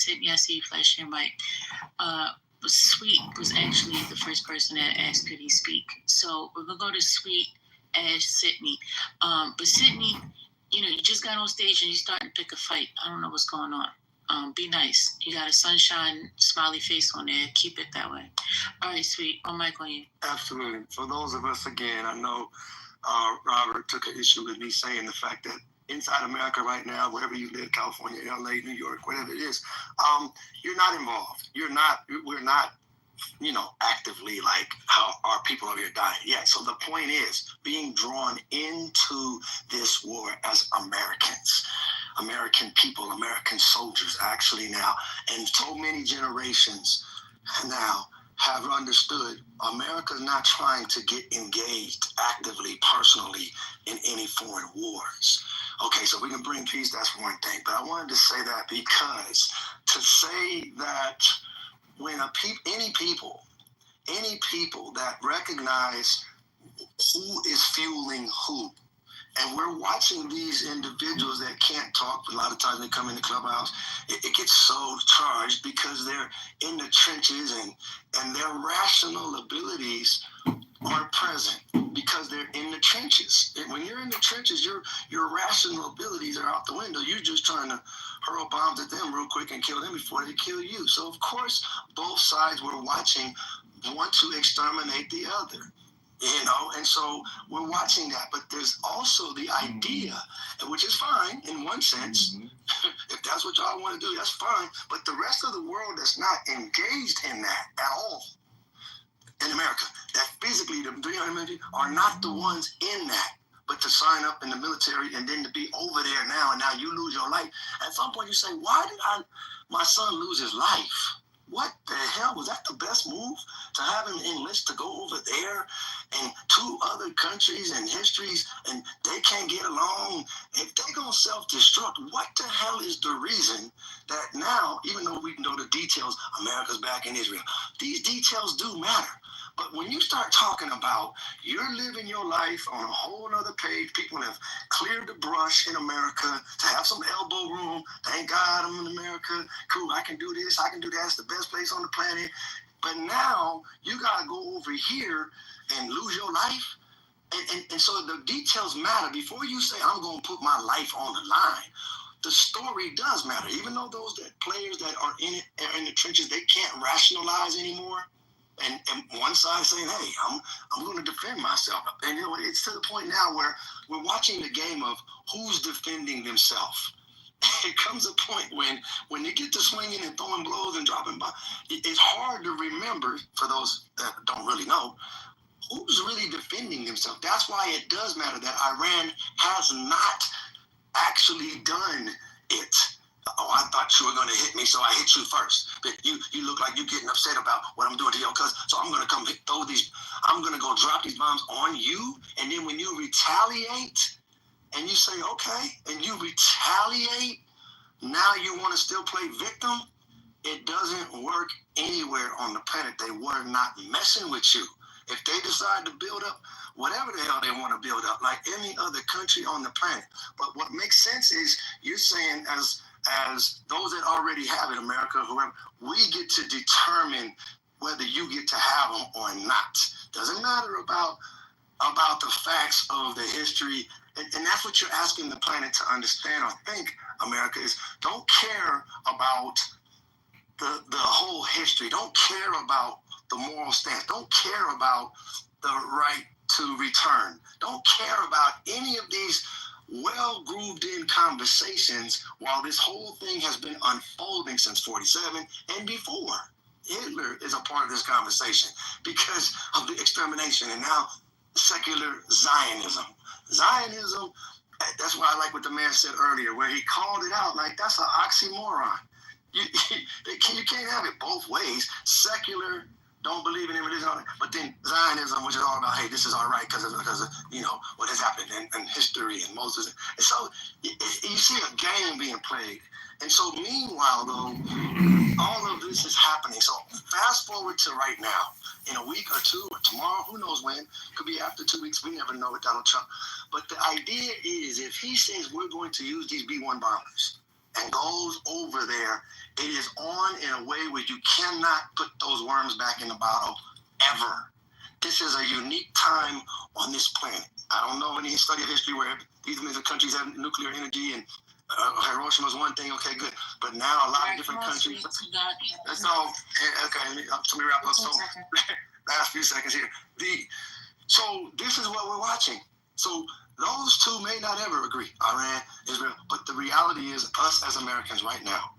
Sydney, I see you flash your mic. Sweet was actually the first person that asked could he speak. So we're gonna go to Sweet as Sydney. But Sydney, you just got on stage and you starting to pick a fight. I don't know what's going on. Be nice. You got a sunshine smiley face on there. Keep it that way. All right, Sweet. On mic on you. Absolutely. For those of us, again, I know Robert took an issue with me saying the fact that inside America right now, wherever you live, California, LA, New York, whatever it is, you're not involved. We're not, actively like how our people over here dying. Yeah, so the point is being drawn into this war as Americans, American people, American soldiers actually now, and so many generations now have understood America's not trying to get engaged actively, personally in any foreign wars. Okay, so we can bring peace, that's one thing. But I wanted to say that because to say that when any people that recognize who is fueling who, and we're watching these individuals that can't talk. A lot of times they come in the clubhouse, it gets so charged because they're in the trenches and their rational abilities aren't present because they're in the trenches. And when you're in the trenches, your rational abilities are out the window. You're just trying to hurl bombs at them real quick and kill them before they kill you. So, of course, both sides we're watching want to exterminate the other. And so we're watching that, but there's also the idea, which is fine in one sense. If that's what y'all want to do, that's fine. But the rest of the world that's not engaged in that at all in America, that physically the 300 million are not the ones in that. But to sign up in the military and then to be over there now, and now you lose your life. At some point you say, why did my son lose his life? What the hell? Was that the best move? To have him enlist to go over there and two other countries and histories and they can't get along? If they're going to self-destruct, what the hell is the reason that now, even though we know the details, America's back in Israel, these details do matter. But when you start talking about you're living your life on a whole other page, people have cleared the brush in America to have some elbow room. Thank God I'm in America. Cool, I can do this, I can do that. It's the best place on the planet. But now you got to go over here and lose your life. And so the details matter. Before you say, I'm going to put my life on the line, the story does matter. Even though those players that are in it, are in the trenches, they can't rationalize anymore. And one side saying, hey, I'm going to defend myself. And it's to the point now where we're watching the game of who's defending themselves. It comes a point when they get to swinging and throwing blows and dropping bombs, it's hard to remember, for those that don't really know, who's really defending themselves. That's why it does matter that Iran has not actually done it. Oh, I thought you were going to hit me, so I hit you first. But you look like you're getting upset about what I'm doing to your cousin, so I'm going to come throw these, I'm going to go drop these bombs on you, and then when you retaliate, and you say, okay, and you retaliate, now you want to still play victim? It doesn't work anywhere on the planet. They were not messing with you. If they decide to build up whatever the hell they want to build up, like any other country on the planet. But what makes sense is you're saying as those that already have it, America, whoever, we get to determine whether you get to have them or not. Doesn't matter about the facts of the history. And that's what you're asking the planet to understand or think, America, is don't care about the whole history. Don't care about the moral stance. Don't care about the right to return. Don't care about any of these well-grooved in conversations while this whole thing has been unfolding since 47 and before. Hitler is a part of this conversation because of the extermination and now secular Zionism. Zionism, that's why I like what the man said earlier, where he called it out like that's an oxymoron. You can't have it both ways. Secular, don't believe in religion, but then Zionism, which is all about, hey, this is all right because of what has happened in history and Moses. And so you see a game being played. And so meanwhile, though, all of this is happening. So fast forward to right now, in a week or two or tomorrow, who knows when, could be after 2 weeks, we never know with Donald Trump. But the idea is if he says we're going to use these B-1 bombers, and goes over there, it is on in a way where you cannot put those worms back in the bottle ever. This is a unique time on this planet. I don't know any study of history where these countries have nuclear energy and Hiroshima is one thing, okay, good. But now a lot of different countries. That's all. Okay, let me wrap up. So, last few seconds here. So this is what we're watching. So those two may not ever agree, Iran, Israel, but the reality is us as Americans right now,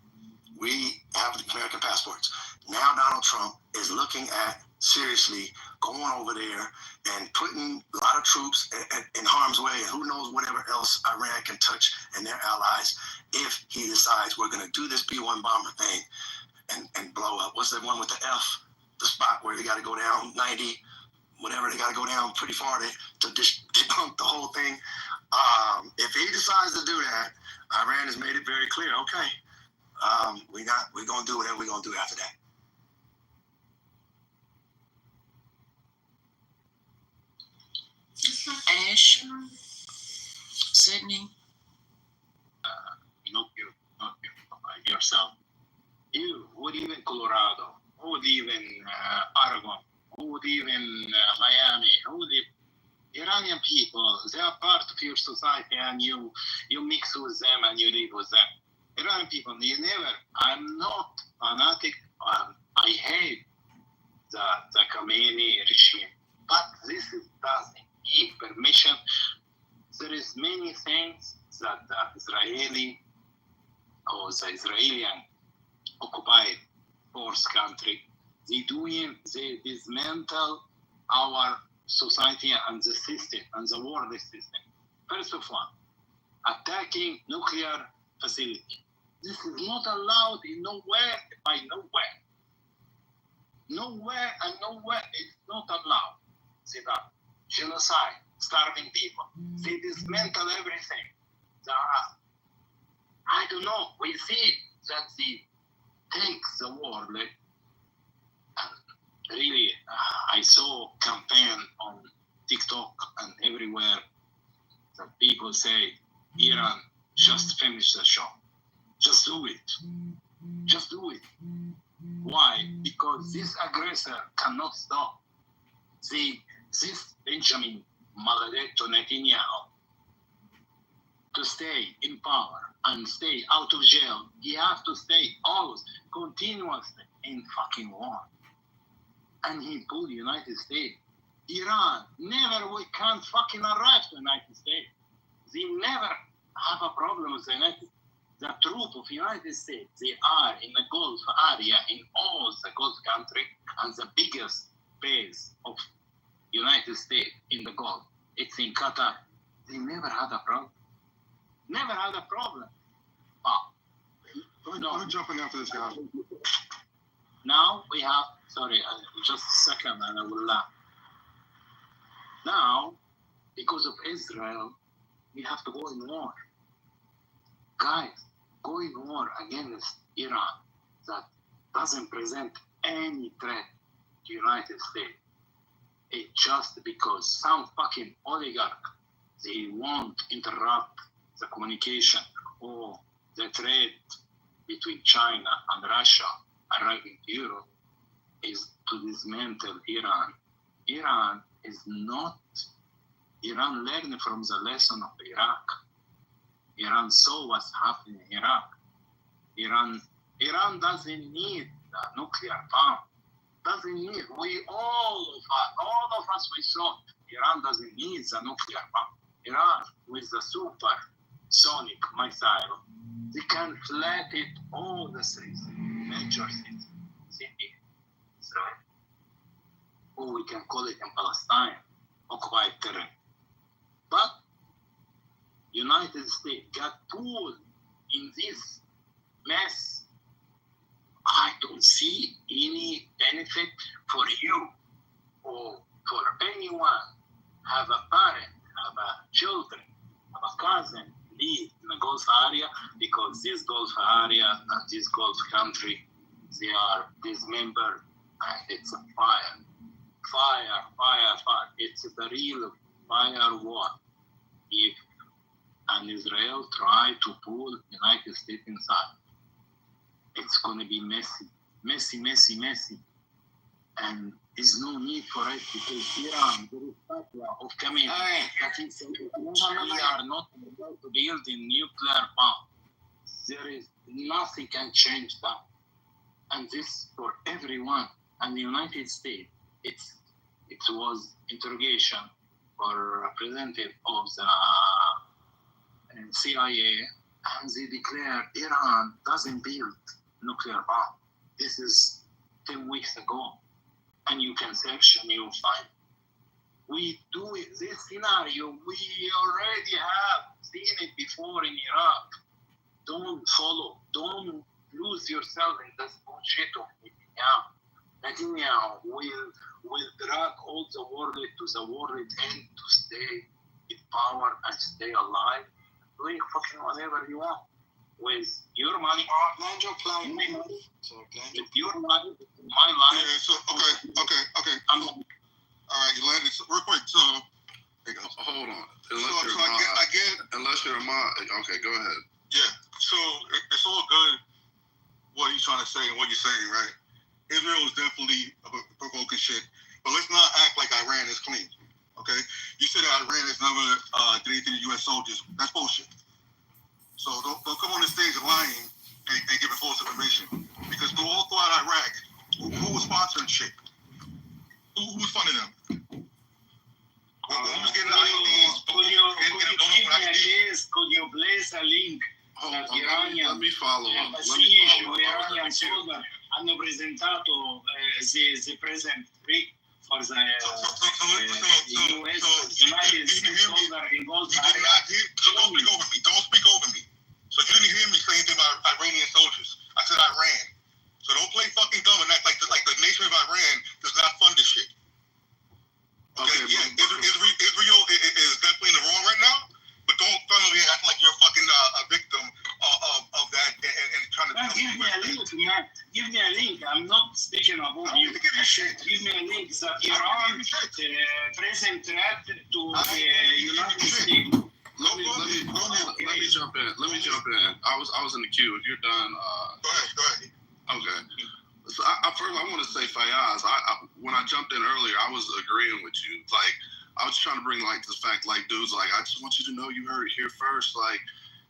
we have American passports. Now Donald Trump is looking at seriously going over there and putting a lot of troops in harm's way, and who knows whatever else Iran can touch and their allies if he decides we're going to do this B-1 bomber thing and blow up. What's that one with the F? The spot where they got to go down 90, whatever, they got to go down pretty far to debunk the whole thing. If he decides to do that, Iran has made it very clear, okay, we're going to do whatever we're going to do after that. Ash, Sydney. Not you yourself. You would even Colorado, who would even Oregon, who would even Miami, who would Iranian people, they are part of your society and you mix with them and you live with them. Iranian people, I'm not fanatic, I hate the Khomeini regime, but this doesn't give permission. There is many things that the Israeli or the Israeli occupied force country, they dismantle our society and the system and the world system. First of all, attacking nuclear facility. This is not allowed in nowhere by nowhere. Nowhere and nowhere it's not allowed. See that? Genocide, starving people. They dismantle everything. I don't know. We see that they take the world. Really, I saw campaign on TikTok and everywhere that people say, Iran, just finish the show. Just do it. Just do it. Why? Because this aggressor cannot stop. This Benjamin Maladetto Netanyahu, to stay in power and stay out of jail, he has to stay always, continuously in fucking war. And he pulled the United States. Iran, never we can't fucking arrive to the United States. They never have a problem with the United States. The troop of the United States, they are in the Gulf area, in all the Gulf country, and the biggest base of United States in the Gulf, it's in Qatar. They never had a problem. Never had a problem. I'm jumping after this guy. Now we have, just a second and I will laugh. Now, because of Israel, we have to go in war. Guys, go in war against Iran that doesn't present any threat to the United States. It's just because some fucking oligarch, they won't interrupt the communication or the trade between China and Russia arriving to Europe is to dismantle Iran. Iran learned from the lesson of Iraq. Iran saw what's happening in Iraq. Iran doesn't need a nuclear bomb. Doesn't need. All of us, we saw Iran doesn't need the nuclear bomb. Iran, with the supersonic missile, they can flat it all the cities, major cities, Israel, or we can call it in Palestine, occupied terrain. But United States got pulled in this mess. I don't see any benefit for you or for anyone. Have a parent, have a children, have a cousin, live in the Gulf area, because this Gulf area and this Gulf country, they are dismembered and it's a fire. Fire. It's the real fire war. If and Israel try to pull United States inside. It's going to be messy. And there's no need for it because Iran, there is fatwa of coming. That is, we are not allowed to build a nuclear bomb. There is nothing can change that. And this for everyone. And the United States, it was interrogation for representative of the CIA, and they declared Iran doesn't build nuclear bomb. This is 10 weeks ago. And you can search and you'll find. We do it, this scenario, we already have seen it before in Iraq. Don't follow, don't lose yourself in this bullshit of Netanyahu. Netanyahu will drag all the world to the world end to stay in power and stay alive, doing fucking whatever you want. With your money, land your plane. with your money, my money. Yeah, so, okay. All right, you landed. So, real quick, so, there you go. Hold on. Unless you're a mod. Okay, go ahead. Yeah, so it's all good what he's trying to say and what you're saying, right? Israel is definitely provoking shit, but let's not act like Iran is clean, okay? You said that Iran has never did anything to U.S. soldiers. That's bullshit. So don't come on the stage lying and giving false information. Because all throughout Iraq, who was sponsoring shit? Who was funding them? Who was getting IEDs? Could you place a link? Let me follow up. Iranian soldiers hanno presentato the present week for the US United States soldier involved. Don't speak over me. So you didn't hear me say anything about Iranian soldiers. I said Iran. So don't play fucking dumb and act like the nation of Iran does not fund this shit. Okay, yeah, Israel is definitely in the wrong right now, but don't funnily act like you're fucking a victim of that and trying to. Give me a link, Matt. Give me a link. I'm not speaking about you. Give me a link that Iran present threat to the United States. Let me jump in. I was in the queue. If you're done, go ahead. Okay. So first, I want to say, Fayaz, when I jumped in earlier, I was agreeing with you. Like, I was trying to bring, like, this fact, like, dudes, like, I just want you to know you heard it here first. Like,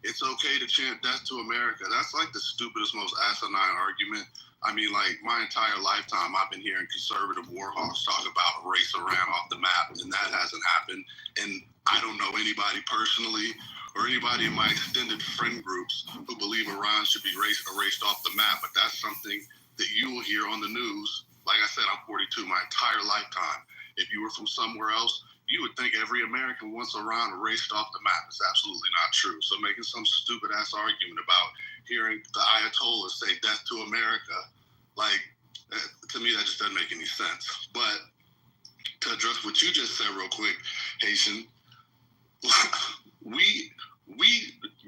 it's okay to chant death to America. That's, like, the stupidest, most asinine argument. I mean, like, my entire lifetime, I've been hearing conservative war hawks talk about erase Iran off the map, and that hasn't happened. And I don't know anybody personally or anybody in my extended friend groups who believe Iran should be erased off the map, but that's something that you will hear on the news. Like I said, I'm 42, my entire lifetime. If you were from somewhere else, you would think every American wants Iran erased off the map. It's absolutely not true. So making some stupid ass argument about hearing the Ayatollah say death to America, like, to me, that just doesn't make any sense. But to address what you just said real quick, Haitian, we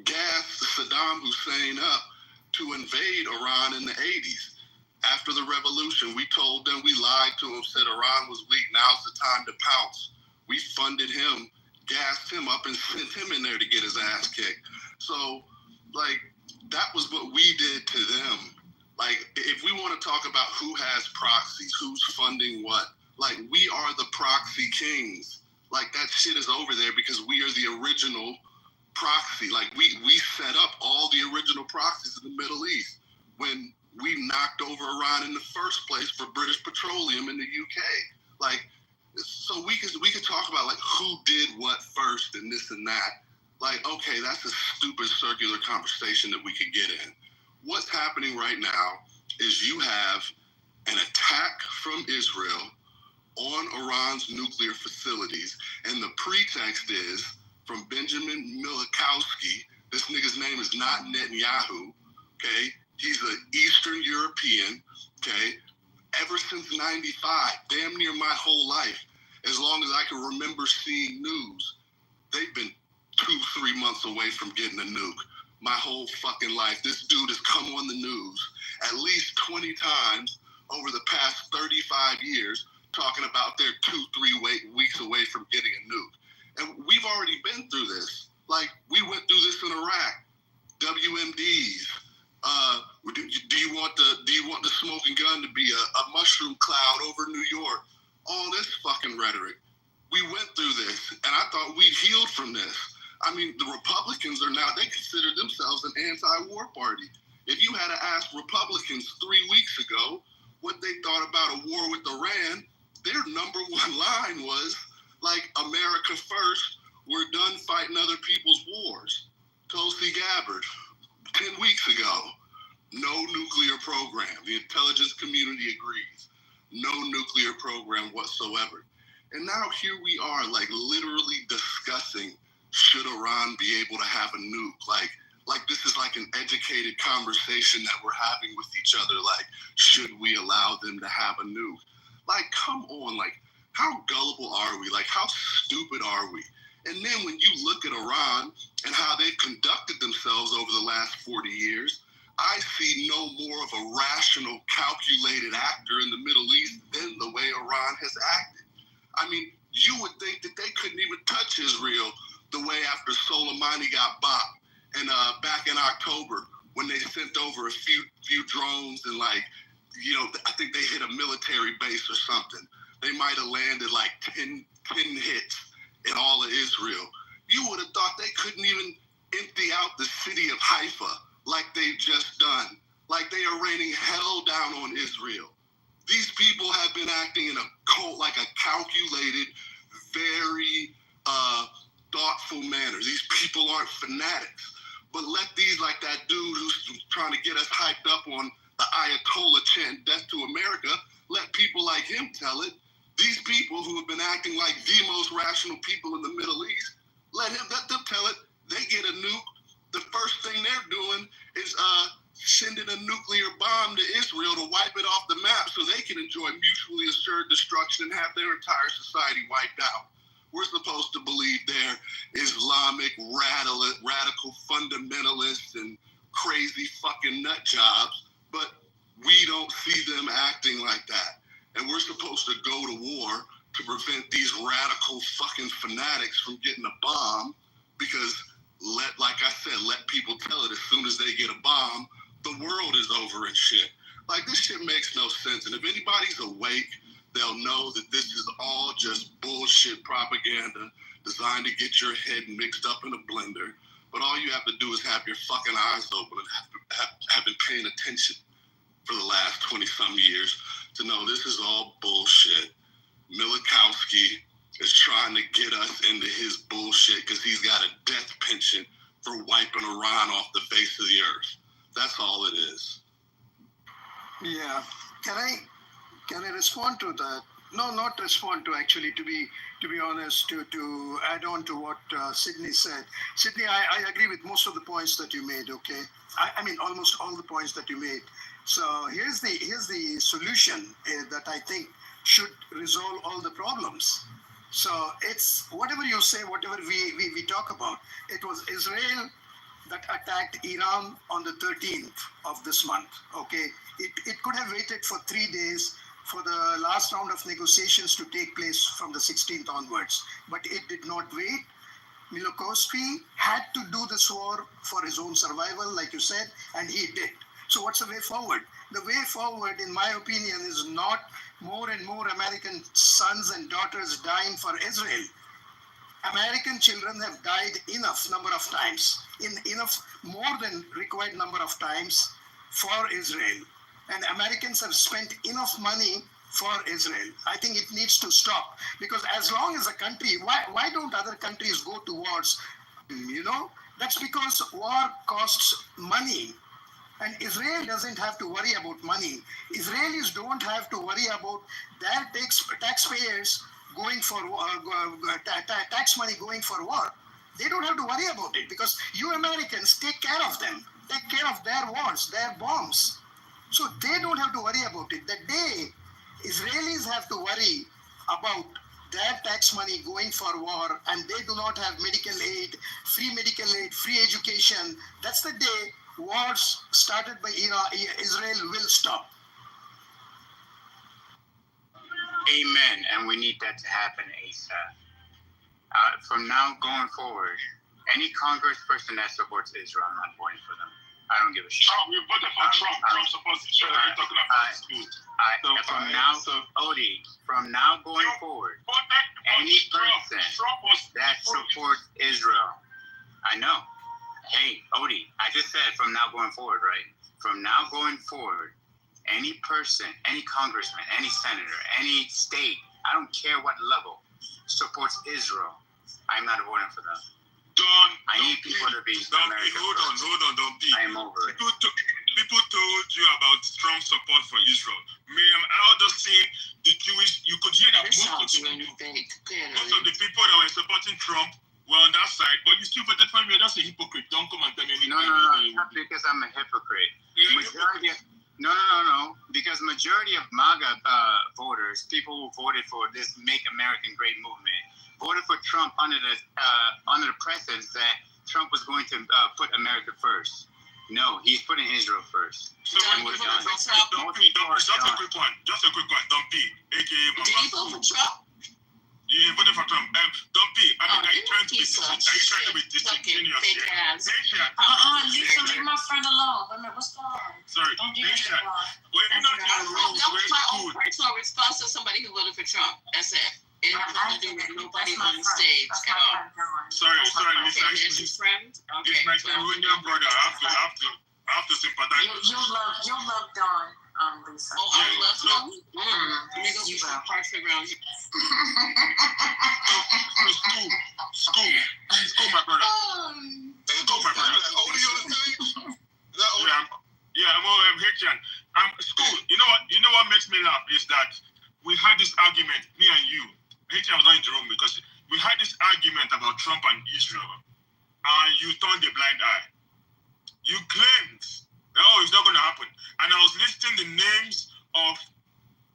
gassed Saddam Hussein up to invade Iran in the 80s. After the revolution, we told them, we lied to them, said Iran was weak, now's the time to pounce. We funded him, gassed him up, and sent him in there to get his ass kicked. So, like, that was what we did to them. Like, if we want to talk about who has proxies, who's funding what, like, we are the proxy kings. Like, that shit is over there because we are the original proxy. Like, we set up all the original proxies in the Middle East when we knocked over Iran in the first place for British Petroleum in the UK. Like, so we could talk about, like, who did what first and this and that. Like, okay, that's a stupid circular conversation that we could get in. What's happening right now is you have an attack from Israel on Iran's nuclear facilities, and the pretext is from Benjamin Milikowski. This nigga's name is not Netanyahu, okay? He's an Eastern European, okay? Ever since 95, damn near my whole life, as long as I can remember seeing news, they've been 2-3 months away from getting a nuke. My whole fucking life, this dude has come on the news at least 20 times over the past 35 years talking about they're 2-3 weeks away from getting a nuke. And we've already been through this. Like, we went through this in Iraq. WMDs. Do you want the smoking gun to be a mushroom cloud over New York? All this fucking rhetoric. We went through this, and I thought we'd healed from this. I mean, the Republicans they consider themselves an anti-war party. If you had to ask Republicans 3 weeks ago what they thought about a war with Iran, their number one line was, like, America first, we're done fighting other people's wars. Tulsi Gabbard, 10 weeks ago, no nuclear program. The intelligence community agrees. No nuclear program whatsoever. And now here we are, like, literally discussing, should Iran be able to have a nuke? Like this is like an educated conversation that we're having with each other. Like, should we allow them to have a nuke? Like, come on, like, how gullible are we? Like, how stupid are we? And then when you look at Iran and how they've conducted themselves over the last 40 years, I see no more of a rational, calculated actor in the Middle East than the way Iran has acted. I mean, you would think that they couldn't even touch Israel the way after Soleimani got bombed. And back in October, when they sent over a few drones and, like, you know, I think they hit a military base or something. They might have landed like 10 hits in all of Israel. You would have thought they couldn't even empty out the city of Haifa like they've just done. Like, they are raining hell down on Israel. These people have been acting in a like a calculated, very thoughtful manner. These people aren't fanatics. But let these, like that dude who's trying to get us hyped up on the Ayatollah chant death to America, let people like him tell it. These people who have been acting like the most rational people in the Middle East, let them tell it. They get a nuke. The first thing they're doing is sending a nuclear bomb to Israel to wipe it off the map so they can enjoy mutually assured destruction and have their entire society wiped out. We're supposed to believe they're Islamic radical fundamentalists and crazy fucking nut jobs, but we don't see them acting like that. And we're supposed to go to war to prevent these radical fucking fanatics from getting a bomb because, like I said, let people tell it as soon as they get a bomb, the world is over and shit. Like, this shit makes no sense. And if anybody's awake, they'll know that this is all just bullshit propaganda designed to get your head mixed up in a blender. But all you have to do is have your fucking eyes open and have been paying attention for the last 20-some years to know this is all bullshit. Milikowski is trying to get us into his bullshit because he's got a death penchant for wiping Iran off the face of the earth. That's all it is. Yeah. Can I respond to that? No, not respond to, actually, to be honest, to add on to what Sydney said. Sydney, I agree with most of the points that you made, okay? I mean, almost all the points that you made. So here's the solution that I think should resolve all the problems. So it's whatever you say, whatever we talk about. It was Israel that attacked Iran on the 13th of this month, okay? It could have waited for 3 days for the last round of negotiations to take place from the 16th onwards. But it did not wait. Milošević had to do this war for his own survival, like you said, and he did. So what's the way forward? The way forward, in my opinion, is not more and more American sons and daughters dying for Israel. American children have died enough number of times, more than required number of times for Israel. And Americans have spent enough money for Israel. I think it needs to stop, because as long as a country, why don't other countries go to wars? You know, that's because war costs money. And Israel doesn't have to worry about money. Israelis don't have to worry about their taxpayers going for tax money going for war. They don't have to worry about it because you Americans take care of them, take care of their wars, their bombs. So they don't have to worry about it. The day Israelis have to worry about their tax money going for war and they do not have medical aid, free education, that's the day wars started by Israel will stop. Amen. And we need that to happen ASAP. From now going forward, Any congressperson that supports Israel, I'm not voting for them. I don't give a shit. Trump, you voted for Trump. Trump supports Israel. You're talking about school. Odie, from now going forward, any person that supports Israel, I know. Hey, Odie, I just said from now going forward, right? From now going forward, any person, any congressman, any senator, any state, I don't care what level, supports Israel, I'm not voting for them. I need people to be American. Hold on, don't be. I am over it. People told you about Trump's support for Israel. Miriam Alderson, the Jewish, you could hear that most of the people that were supporting Trump were on that side, but you still voted for him. You're just a hypocrite. Don't come and tell me anything. No, not because I'm a hypocrite. No. Because majority of MAGA voters, people who voted for this Make America Great movement, voted for Trump under the pretense that Trump was going to put America first. No, he's putting Israel first. So just a quick one. Dumpy, aka Did you vote for Trump? You voted for Trump. Dumpy, are you trying to be disingenuous here? Lisa, leave my friend alone. What's going on? Sorry, Don't do that. well, you're not in the rules. That was my own personal response to somebody who voted for Trump. That's it. It has nothing to do with nobody on the stage at all. Sorry, Lisa. Okay, there's your friend. Okay. It's my Cameroonian brother. I have to sympathize. You'll love Dawn, Lisa. Oh, I love him. Let me go get some parts around here. School, my brother. Yeah, I'm Haitian. School. You know what makes me laugh is that we had this argument, me and you. Haitian was not in the room because we had this argument about Trump and Israel, and you turned a blind eye. You claimed, it's not going to happen. And I was listing the names of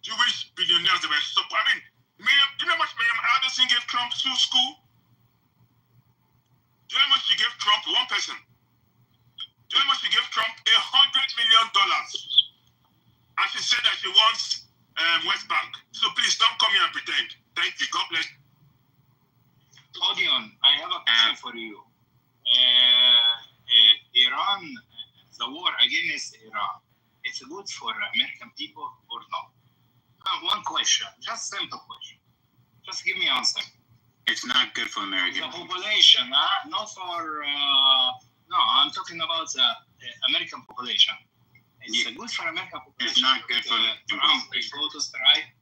Jewish billionaires that were supporting. Do you know how much Miriam Alderson gave Trump to school? Do you know how much she gave Trump? One person. Do you know how much she gave Trump? $100 million. And she said that she wants West Bank. So please don't come here and pretend. Thank you. God bless. Odion, I have a question for you. Iran, the war against Iran, it's good for American people or not? One question, just simple question. Just give me an answer. It's not good for American The people. population, not for, no, I'm talking about the American population. It's good for American population. It's not good for Trump go to strike.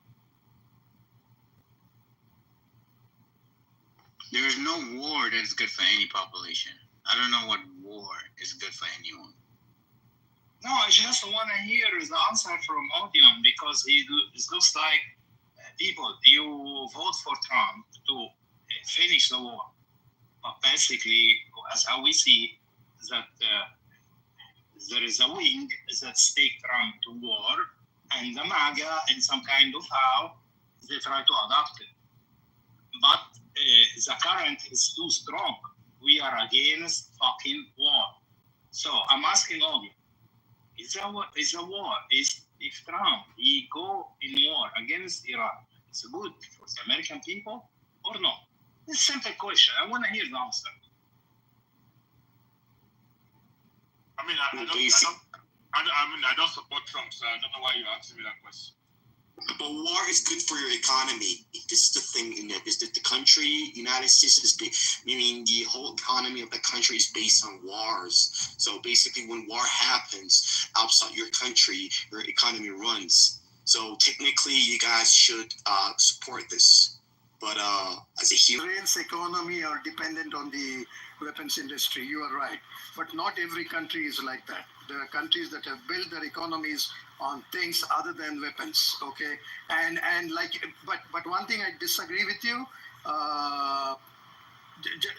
There is no war that is good for any population. I don't know what war is good for anyone. No, I just want to hear the answer from Odion because it looks like people, you vote for Trump to finish the war. But basically, as how we see that there is a wing that take Trump to war, and the MAGA, in some kind of how, they try to adopt it. But the current is too strong. We are against fucking war. So I'm asking all you, is a war? If Trump he go in war against Iran, it's good for the American people or not? It's a simple question. I want to hear the answer. I don't support Trump, so I don't know why you're asking me that question. But war is good for your economy. This is the thing, is that the country, United States, the whole economy of the country is based on wars. So basically, when war happens outside your country, your economy runs. So technically, you guys should support this. But as a human, Israel's economy are dependent on the weapons industry. You are right, but not every country is like that. There are countries that have built their economies on things other than weapons. Okay, and but one thing I disagree with you.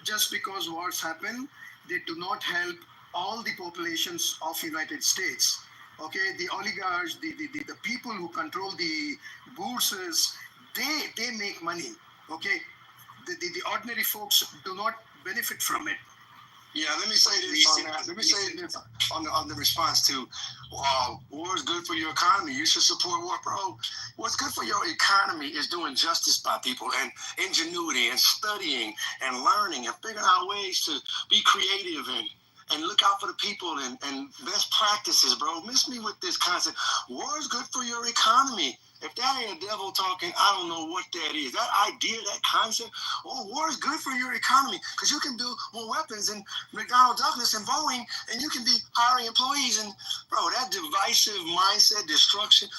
Just because wars happen, they do not help all the populations of United States. Okay, the oligarchs, the people who control the bourses, they make money. Okay, the ordinary folks do not benefit from it. Yeah, let me say this on that. Let me say this on the response to war is good for your economy. You should support war, bro. What's good for your economy is doing justice by people and ingenuity and studying and learning and figuring out ways to be creative and look out for the people and best practices, bro. Miss me with this concept. War is good for your economy. If that ain't a devil talking, I don't know what that is. That idea, that concept, war is good for your economy because you can build more weapons than McDonnell Douglas and Boeing, and you can be hiring employees. And, bro, that divisive mindset, destruction,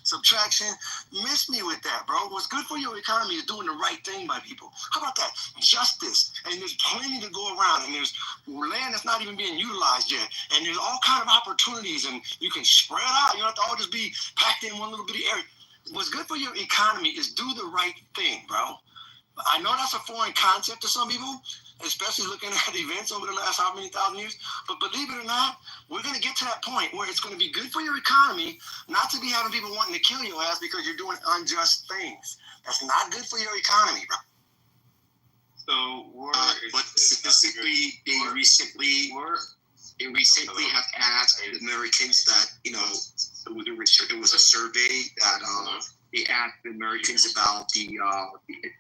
subtraction, miss me with that, bro. What's good for your economy is doing the right thing by people. How about that? Justice. And there's plenty to go around, and there's land that's not even being utilized yet. And there's all kind of opportunities, and you can spread out. You don't have to all just be packed in one little bitty area. What's good for your economy is do the right thing, bro. I know that's a foreign concept to some people, especially looking at events over the last how many thousand years. But believe it or not, we're going to get to that point where it's going to be good for your economy not to be having people wanting to kill your ass because you're doing unjust things. That's not good for your economy, bro. So, but statistically, they recently have asked Americans that, you know, there was a survey that they asked the Americans about the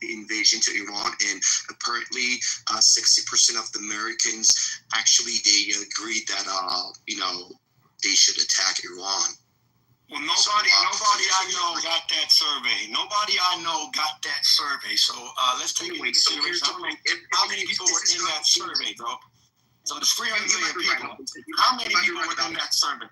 invasion to Iran, and apparently 60% of the Americans actually they agreed that you know, they should attack Iran. Well, nobody I know got that survey. Nobody I know got that survey. So let's take a look at how many people were in that survey, bro. So there's 300 million people. How many people were in that survey?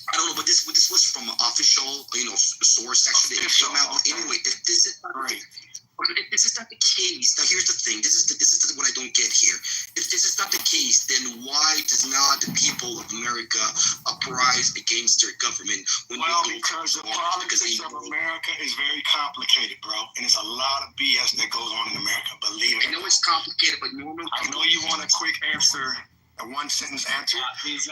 I don't know, but this was from an official, you know, source actually. Official, okay. Anyway, if this is not the case, now here's the thing. This is what I don't get here. If this is not the case, then why does not the people of America uprise against their government? Because the politics of America is very complicated, bro, and there's a lot of BS that goes on in America. Believe it. I know it's complicated, but normal. I know you want a quick answer. A one-sentence answer. Electoral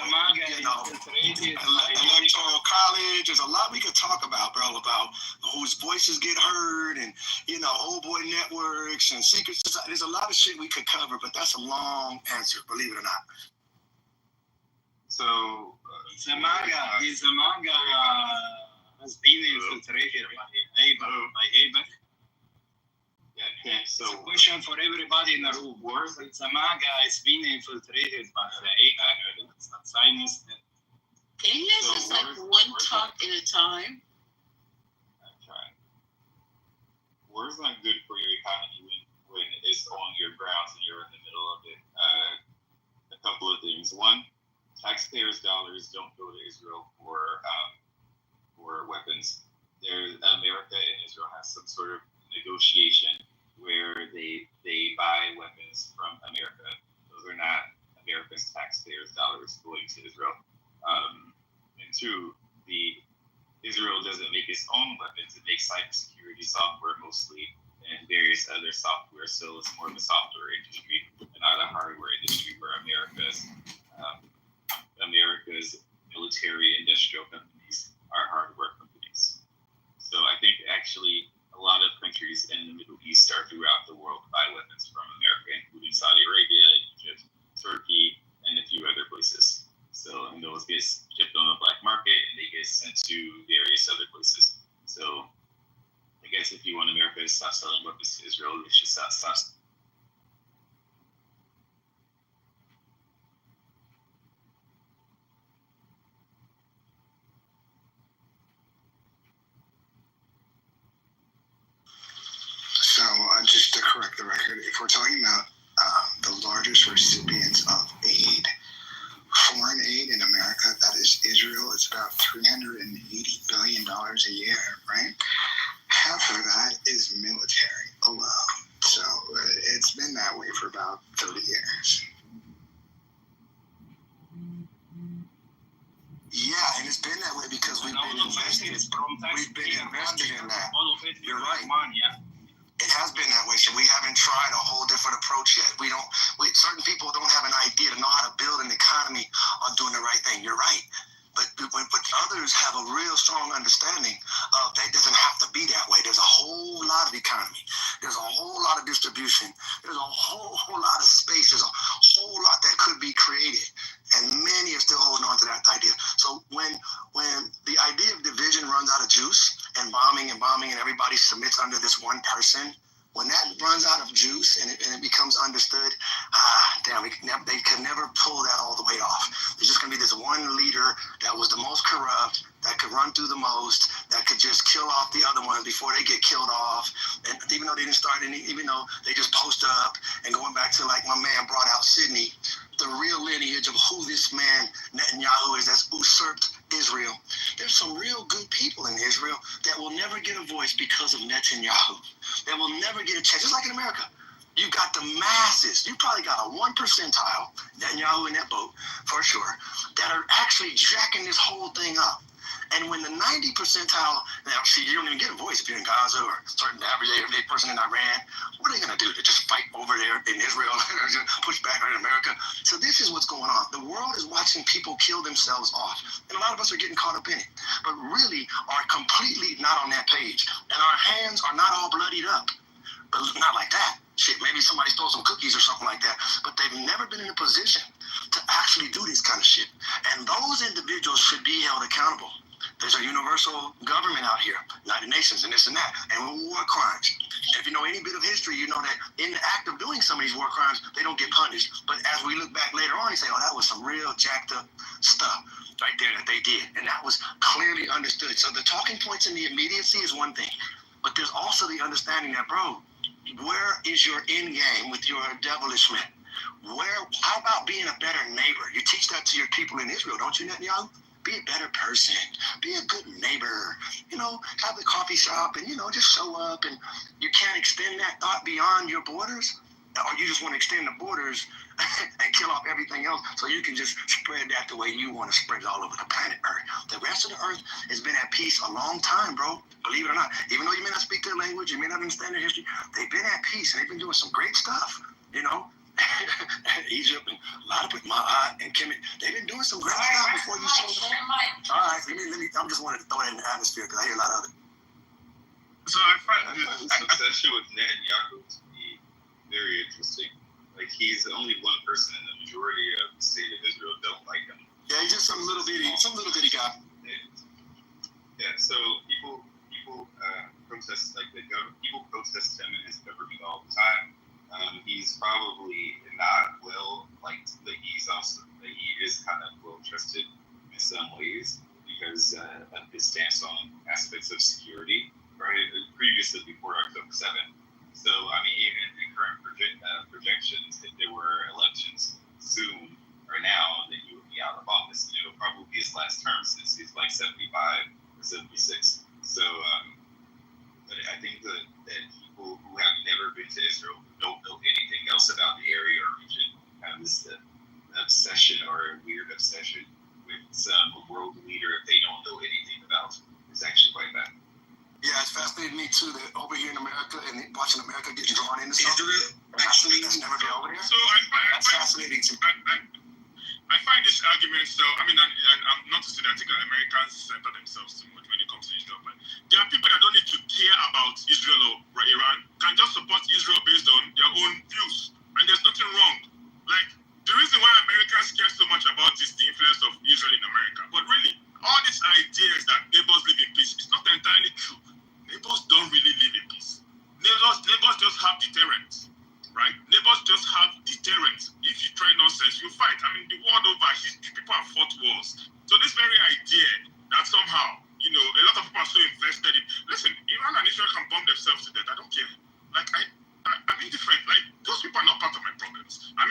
college. There's a lot we could talk about, bro, about whose voices get heard and, you know, old boy networks and secret society. There's a lot of shit we could cover, but that's a long answer, believe it or not. So, Zamaga has been infiltrated by AIPAC. Yeah, so it's a question for everybody in the room. Zamaga is being infiltrated by the AIPAC. It's not Zionist. Can you guys just like one talk at a time? I'm trying. War is not good for your economy when it's on your grounds and you're in the middle of it. A couple of things. One, taxpayers' dollars don't go to Israel for weapons. America and Israel has some sort of negotiation where they buy weapons from America. Those are not America's taxpayers' dollars going to Israel. And two, Israel doesn't make its own weapons. It makes cybersecurity software mostly and various other software. So it's more of a software industry and not a hardware industry where America's military industrial companies are hardware companies. So I think actually a lot of countries in the Middle East are throughout the world buy weapons from America, including Saudi Arabia, Egypt, Turkey, and a few other places. So, and those get shipped on the black market and they get sent to various other places. So, I guess if you want America to stop selling weapons to Israel, they should stop. So, just to correct the record, if we're talking about the largest recipients of aid, foreign aid in America, that is Israel, it's about $380 billion a year, right? Half of that is military alone. So it's been that way for about 30 years. Yeah, and it's been that way because we've been invested in that. You're right. It has been that way, so we haven't tried a whole different approach yet. Certain people don't have an idea to know how to build an economy on doing the right thing. You're right. But others have a real strong understanding of that doesn't have to be that way. There's a whole lot of economy. There's a whole lot of distribution. There's a whole lot of space. There's a whole lot that could be created. And many are still holding on to that idea. So when the idea of division runs out of juice and bombing and everybody submits under this one person, when that runs out of juice and it becomes understood, they can never pull that all the way off. There's just going to be this one leader that was the most corrupt, that could run through the most, that could just kill off the other ones before they get killed off. And even though they didn't start any, even though they just post up, and going back to like my man brought out Sydney, the real lineage of who this man Netanyahu is that's usurped Israel. There's some real good people in Israel that will never get a voice because of Netanyahu. They will never get a chance. Just like in America. You got the masses. You probably got a 1 percentile, Netanyahu in that boat, for sure, that are actually jacking this whole thing up. And when the 90 percentile, now see, you don't even get a voice if you're in Gaza or certain everyday person in Iran. What are they going to do? To just fight over there in Israel, push back on America? So this is what's going on. The world is watching people kill themselves off. And a lot of us are getting caught up in it, but really are completely not on that page. And our hands are not all bloodied up, but not like that. Shit, maybe somebody stole some cookies or something like that, but they've never been in a position to actually do this kind of shit. And those individuals should be held accountable. There's a universal government out here, United Nations and this and that, and war crimes. And if you know any bit of history, you know that in the act of doing some of these war crimes, they don't get punished. But as we look back later on, you say, oh, that was some real jacked up stuff right there that they did. And that was clearly understood. So the talking points and the immediacy is one thing, but there's also the understanding that, bro, where is your end game with your devilishment? How about being a better neighbor? You teach that to your people in Israel, don't you, Netanyahu? Be a better person. Be a good neighbor. Have the coffee shop and, just show up. And you can't extend that thought beyond your borders, or you just want to extend the borders and kill off everything else so you can just spread that the way you want to spread it all over the planet Earth. The rest of the Earth has been at peace a long time, bro. Believe it or not. Even though you may not speak their language, you may not understand their history, they've been at peace and they've been doing some great stuff, Egypt and a lot of people, Ma'at and Kemet, they've been doing some great stuff before you showed up. All right, let me. I'm just wanted to throw that in the atmosphere because I hear a lot of it. So I find the succession with Netanyahu to be very interesting. Like, he's the only one person in the majority of the state of Israel don't like him. Yeah, he's just some little bitty guy. Yeah, so people protest, like people protest him and his government all the time. He's probably not well liked, but he is kind of well trusted in some ways because of his stance on aspects of security, right? Previously, before October 7th. So, I mean, even in current projections, if there were elections soon or now, then he would be out of office. And it would probably be his last term since he's like 75 or 76. So, but I think that people who have never been to Israel, who don't know anything else about the area or region, have this obsession or a weird obsession with some world leader if they don't know anything about. It's actually quite bad. Yeah, it's fascinating me too that over here in America and watching America get drawn into something. Israel actually that's never been over here. So That's fascinating to me. I find this argument so. I mean, I'm not to say that I think Americans center themselves too much when it comes to Israel, but there are people that don't need to care about Israel or Iran, can just support Israel based on their own views, and there's nothing wrong. Like, the reason why Americans care so much about is the influence of Israel in America, but really, all these ideas that neighbors live in peace, it's not entirely true. Neighbors don't really live in peace. Neighbors just have deterrence, right? Neighbors just have deterrence. If you try nonsense, you fight. I mean, the world over, people have fought wars. So this very idea that somehow, a lot of people are so invested in, listen, Iran and Israel can bomb themselves to death. I don't care. Like, I'm indifferent. Like, those people are not part of my problems. I'm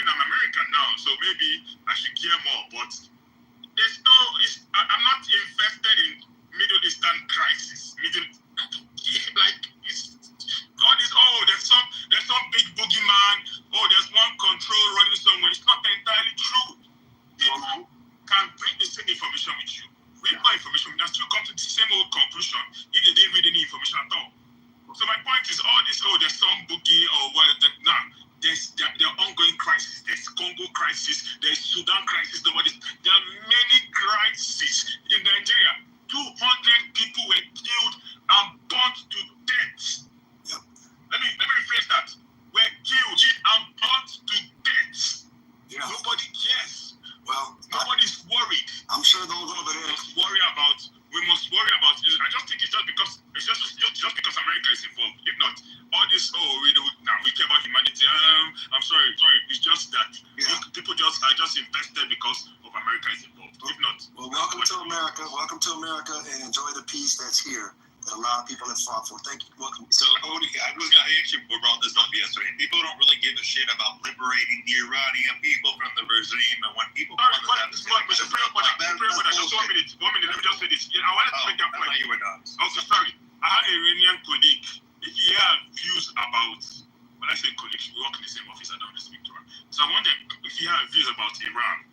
enjoy the peace that's here that a lot of people have fought for. Thank you. Welcome. So, Odie, I actually brought this up yesterday. People don't really give a shit about liberating the Iranian people from the regime, and when people... One minute. Let me just say this. I wanted to make that point. You were done. Okay, sorry. I had an Iranian colleague. If he had views about... When I say colleague, we work in the same office. I don't want to speak to her. So I wonder if he had views about Iran.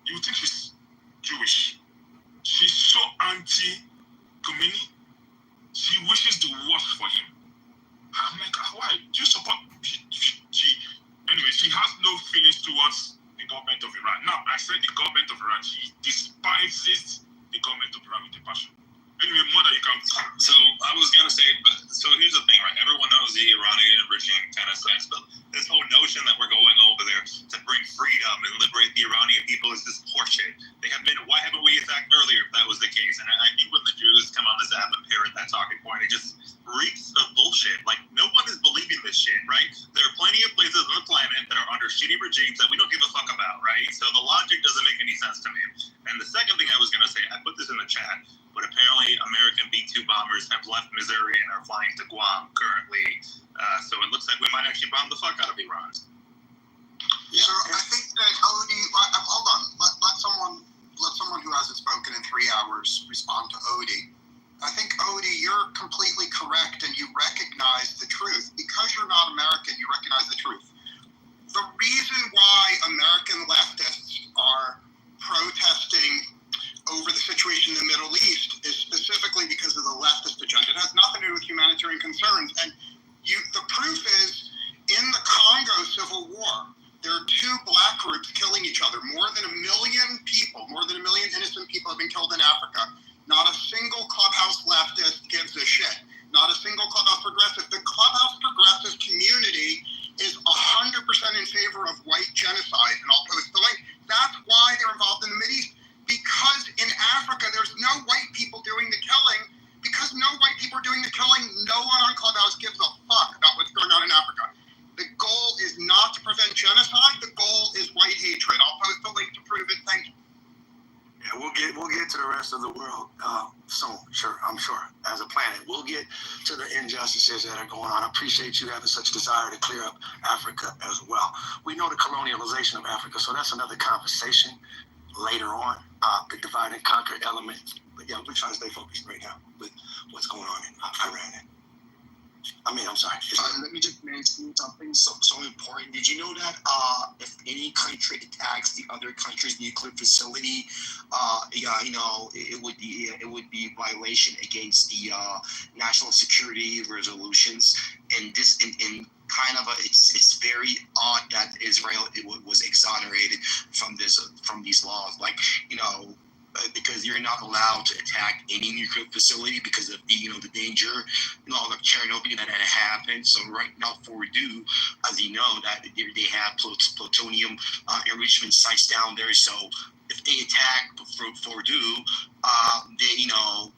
You would think she's Jewish. She's so anti-Khomeini. She wishes the worst for him. I'm like, why? Do you support? Anyway, she has no feelings towards the government of Iran. Now, I said the government of Iran. She despises the government of Iran with a passion. Anyway, more than you can. So I was gonna say, but so here's the thing, right? Everyone knows the Iranian regime kind of sucks, but this whole notion that we're going over there to bring freedom and liberate the Iranian people is just horseshit. They have been. Why haven't we attacked earlier if that was the case? And I think when the Jews come on this app and parrot that talking point, it just reeks of bullshit. Like no one is believing this shit, right? There are plenty of places on the planet that are under shitty regimes that we don't give a fuck about, right? So the logic doesn't make any sense to me. And the second thing I was gonna say, I put this in the chat. But apparently American B-2 bombers have left Missouri and are flying to Guam currently. So it looks like we might actually bomb the fuck out of Iran. Yeah. So I think that Odie, hold on, let someone who hasn't spoken in 3 hours respond to Odie. I think, Odie, you're completely correct and you recognize the truth. Because you're not American, you recognize the truth. The reason why American leftists are protesting over the situation in the Middle East is specifically because of the leftist agenda. It has nothing to do with humanitarian concerns. And the proof is, in the Congo Civil War, there are two black groups killing each other. More than 1 million people, more than 1 million innocent people have been killed in Africa. Not a single clubhouse leftist gives a shit. Not a single clubhouse progressive. The clubhouse progressive community is 100% in favor of white genocide. And I'll post the link. That's why they're involved in the Mideast. Because in Africa, there's no white people doing the killing. Because no white people are doing the killing, no one on Clubhouse gives a fuck about what's going on in Africa. The goal is not to prevent genocide. The goal is white hatred. I'll post a link to prove it. Thank you. Yeah, we'll get to the rest of the world soon. Sure, I'm sure. As a planet, we'll get to the injustices that are going on. I appreciate you having such desire to clear up Africa as well. We know the colonialization of Africa, so that's another conversation later on. The divide and conquer element. But yeah, we're trying to stay focused right now with what's going on in Iran. I'm sorry. Let me just mention something so important. Did you know that if any country attacks the other country's nuclear facility, it would be a violation against the national security resolutions. And this in kind of it's very odd that Israel was exonerated from these laws. Like because you're not allowed to attack any nuclear facility because of the danger, like Chernobyl that had happened. So right now, Fordo, as you know, that they have plutonium enrichment sites down there. So if they attack Fordo,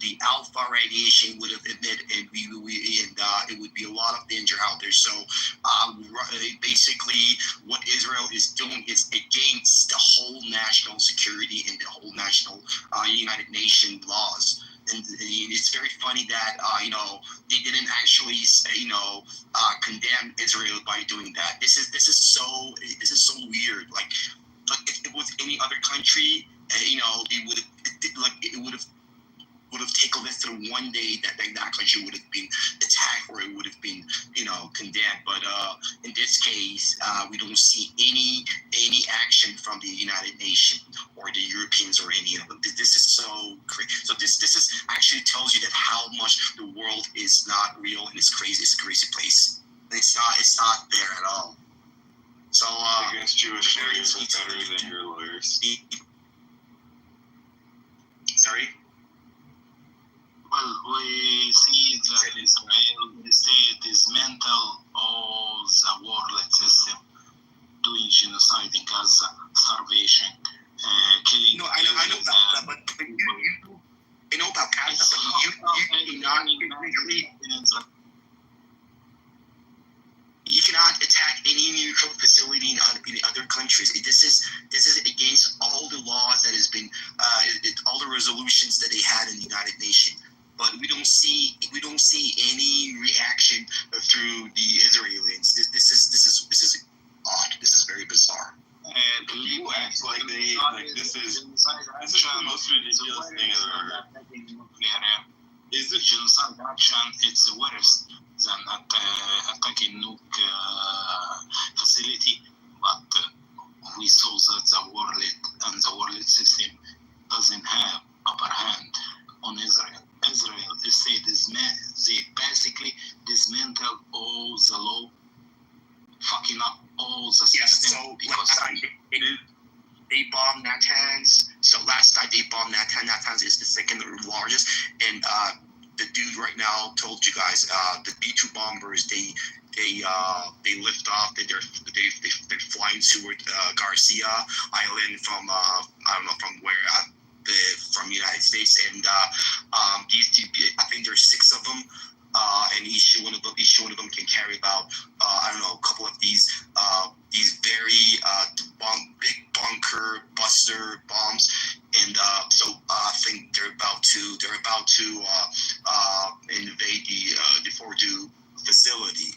the alpha radiation would have emitted, and it would be a lot of danger out there. So basically, what Israel is doing is against the whole national security and the whole national United Nations laws. And it's very funny that they didn't actually condemn Israel by doing that. This is so weird. Like if it was any other country, it would have taken less than one day that country would have been attacked or it would have been condemned. But in this case, we don't see any action from the United Nations or the Europeans or any of them. This is so crazy. So this is actually tells you that how much the world is not real and it's crazy. It's a crazy place. It's not there at all. So against Jewish lawyers are better than your lawyers. Sorry? Well, we see that Israel, the state dismantle all the warless system, doing genocide in Gaza, starvation, killing. No, I know that, but you know about Gaza, but you cannot attack any any nuclear facility in other countries. This is against all the laws that has been, all the resolutions that they had in the United Nations. But we don't see any reaction through the Israelis. This is odd. This is very bizarre. And people act like this is the most ridiculous thing ever. Is the genocide action? It's worse than attacking nuke facility, but we saw that the world system doesn't have upper hand on Israel. Israel they basically dismantle all the law, fucking up all the system because they bombed Natanz. So last night they bombed Natanz. Natanz is the second largest, and the dude right now told you guys the B-2 bombers they lift off. They're flying toward Garcia Island from I don't know from where. From the United States, and these I think there's 6 of them, and each one of them can carry about I don't know, a couple of these very big bunker buster bombs, and so I think they're about to invade the Fordo facility.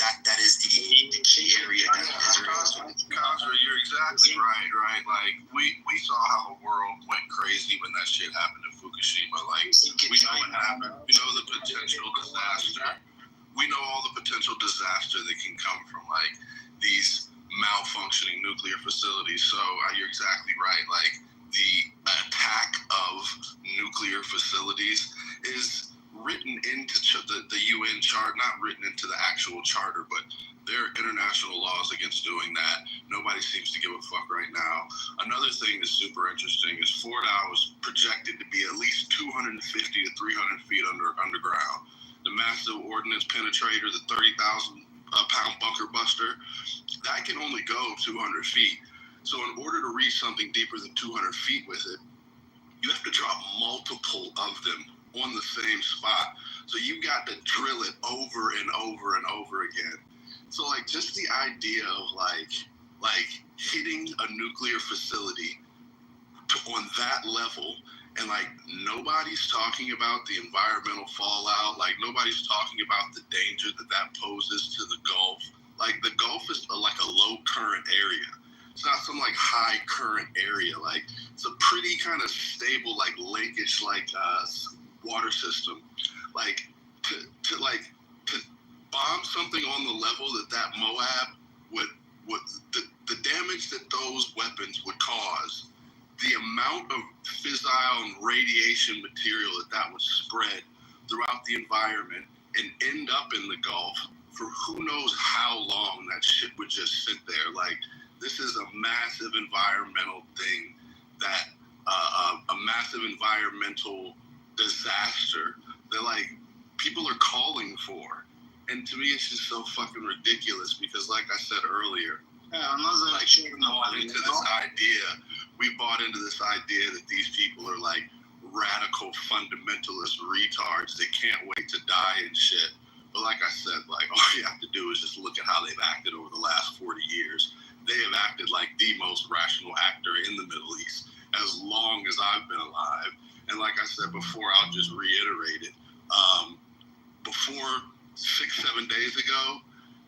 That is the key area that Israel is. Congressman, you're exactly right? Like, we saw how the world went crazy when that shit happened in Fukushima. Like, we know what happened. We know the potential disaster. We know all the potential disaster that can come from, like, these malfunctioning nuclear facilities. So, you're exactly right. Like, the attack of nuclear facilities is written into the UN chart, not written into the actual charter, but there are international laws against doing that. Nobody seems to give a fuck right now. Another thing that's super interesting is Fordo is projected to be at least 250 to 300 feet underground. The massive ordnance penetrator, the 30,000 pound bunker buster, that can only go 200 feet. So in order to reach something deeper than 200 feet with it, you have to drop multiple of them on the same spot. So you got to drill it over and over and over again. So like just the idea of like hitting a nuclear facility on that level, and like nobody's talking about the environmental fallout, like nobody's talking about the danger that poses to the Gulf. Like the Gulf is like a low current area. It's not some like high current area. Like it's a pretty kind of stable, like lakeish, like water system. Like to bomb something on the level that Moab would the damage that those weapons would cause, the amount of fissile and radiation material that would spread throughout the environment and end up in the Gulf for who knows how long, that shit would just sit there. Like, this is a massive environmental thing, that a massive environmental disaster that like people are calling for. And to me, it's just so fucking ridiculous because, like I said earlier, like we bought into this idea that these people are like radical fundamentalist retards that can't wait to die and shit. But like I said, like all you have to do is just look at how they've acted over the last 40 years. They have acted like the most rational actor in the Middle East as long as I've been alive. And like I said before, I'll just reiterate it. Before 6-7 days ago,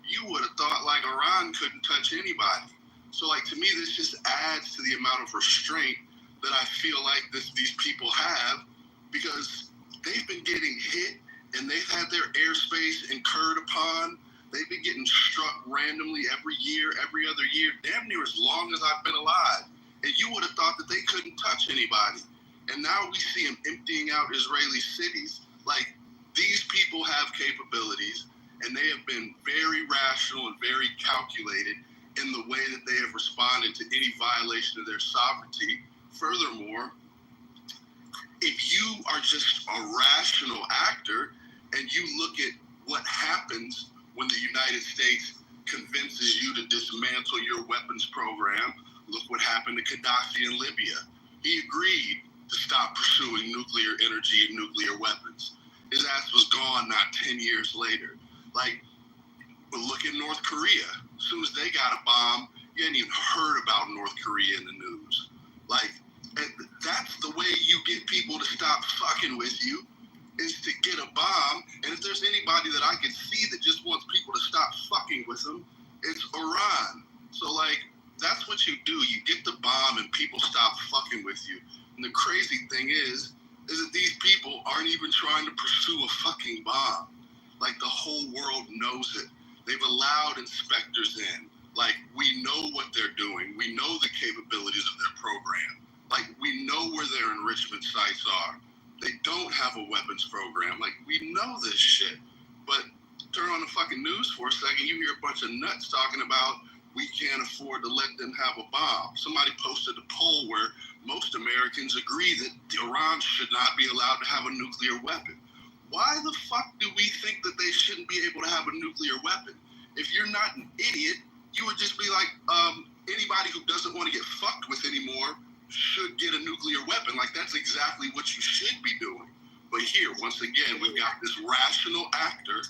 you would have thought like Iran couldn't touch anybody. So like to me, this just adds to the amount of restraint that I feel like these people have, because they've been getting hit and they've had their airspace incurred upon. They've been getting struck randomly every year, every other year, damn near as long as I've been alive. And you would have thought that they couldn't touch anybody. And now we see them emptying out Israeli cities. Like, these people have capabilities, and they have been very rational and very calculated in the way that they have responded to any violation of their sovereignty. Furthermore, if you are just a rational actor and you look at what happens when the United States convinces you to dismantle your weapons program, look what happened to Gaddafi in Libya. He agreed to stop pursuing nuclear energy and nuclear weapons. His ass was gone not 10 years later. Like, but look at North Korea. So soon as they got a bomb, you ain't even heard about North Korea in the news. Like, and that's the way you get people to stop fucking with you, is to get a bomb. And if there's anybody that I can see that just wants people to stop fucking with them, it's Iran. So, like, that's what you do. You get the bomb and people stop fucking with you. And the crazy thing is that these people aren't even trying to pursue a fucking bomb. Like, the whole world knows it. They've allowed inspectors in. Like, we know what they're doing. We know the capabilities of their program. Like, we know where their enrichment sites are. They don't have a weapons program. Like, we know this shit. But turn on the fucking news for a second, you hear a bunch of nuts talking about we can't afford to let them have a bomb. Somebody posted a poll where most Americans agree that Iran should not be allowed to have a nuclear weapon. Why the fuck do we think that they shouldn't be able to have a nuclear weapon? If you're not an idiot, you would just be like, anybody who doesn't want to get fucked with anymore should get a nuclear weapon. Like, that's exactly what you should be doing. But here, once again, we've got this rational actor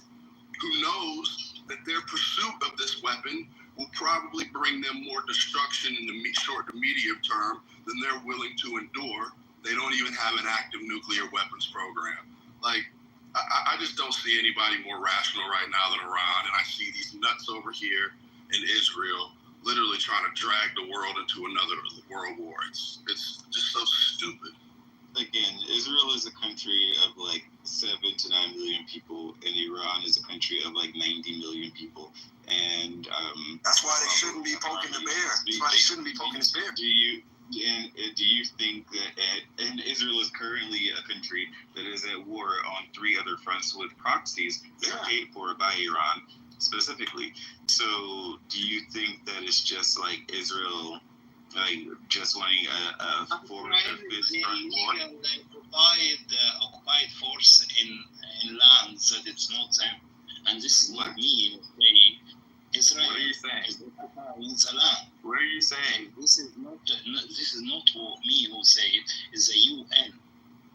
who knows that their pursuit of this weapon will probably bring them more destruction in the short to medium term than they're willing to endure. They don't even have an active nuclear weapons program. Like, I just don't see anybody more rational right now than Iran, and I see these nuts over here in Israel literally trying to drag the world into another world war. It's just so stupid. Again, Israel is a country of like 7 to 9 million people, and Iran is a country of like 90 million people. And that's why they shouldn't be poking the bear. That's why they shouldn't be poking the bear. Do you think that, and Israel is currently a country that is at war on 3 other fronts with proxies that are paid for by Iran specifically. So do you think that it's just like Israel, like just wanting a fourth or fifth front war? Occupied force in lands that it's not them, and this is not me saying Israel. What are you saying? Is a land. What are you saying? This is not me who say it. It's the UN.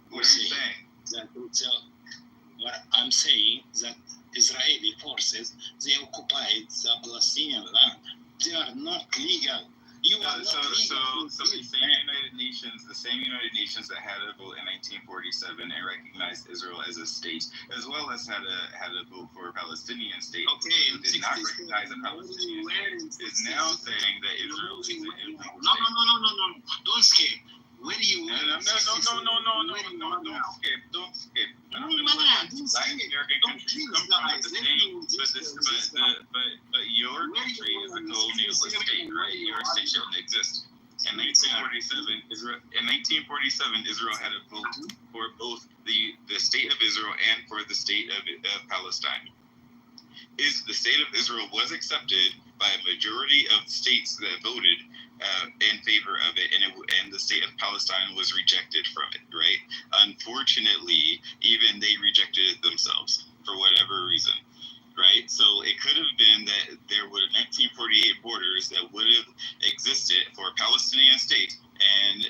What are you saying? That what I'm saying that Israeli forces, they occupied the Palestinian land. They are not legal. So the same United Nations that had a vote in 1947 and recognized Israel as a state, as well as had a vote for a Palestinian state, who did not recognize a Palestinian state, is now saying that Israel is an illegal state. No, don't skip. Where do you? No, don't skip. Latin American countries come from the same, but your country is a colonialist state, right? Your state shouldn't exist. In 1947, Israel had a vote for both the state of Israel and for the state of Palestine. The state of Israel was accepted by a majority of states that voted in favor of it, and the state of Palestine was rejected from it, right? Unfortunately, even they rejected it themselves for whatever reason, right? So it could have been that there were 1948 borders that would have existed for a Palestinian state, and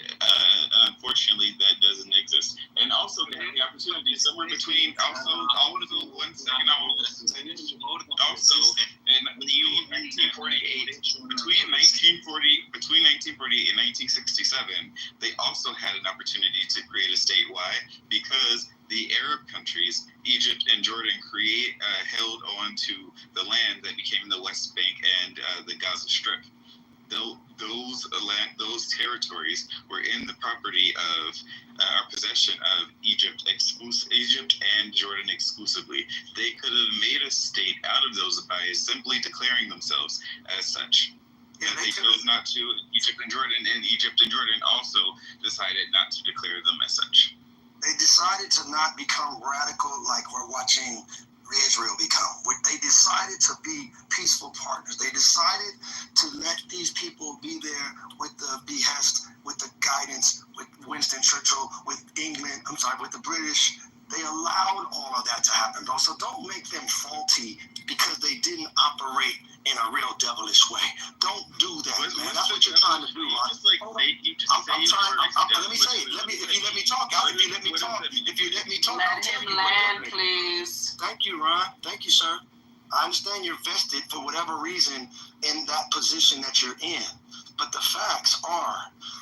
unfortunately that doesn't exist. And also they had the opportunity somewhere between, also between 1948 and 1967, they also had an opportunity to create a statewide, because the Arab countries, Egypt and Jordan, held on to the land that became the West Bank and the Gaza Strip. Those territories were in the property of possession of Egypt and Jordan exclusively. They could have made a state out of those by simply declaring themselves as such. Yeah, they chose not to. Egypt and Jordan also decided not to declare them as such. They decided to not become radical like we're watching Israel become. They decided to be peaceful partners. They decided to let these people be there with the behest, with the guidance, with Winston Churchill, with England, with the British. They allowed all of that to happen, though. So don't make them faulty because they didn't operate in a real devilish way. Don't do that, man. That's what you're trying to do, Ron. Let me say it. If you let me talk, I'll tell you. Let him land, please. Thank you, Ron. Thank you, sir. I understand you're vested for whatever reason in that position that you're in. But the facts are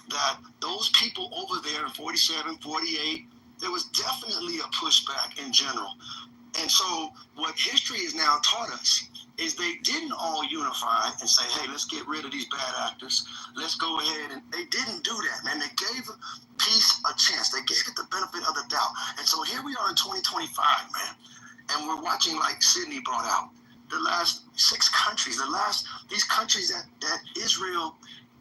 that those people over there in 47, 48, there was definitely a pushback in general. And so what history has now taught us is they didn't all unify and say, hey, let's get rid of these bad actors. Let's go ahead. And they didn't do that, man. They gave peace a chance. They gave it the benefit of the doubt. And so here we are in 2025, man. And we're watching, like Sydney brought out, the last 6 countries, these countries that Israel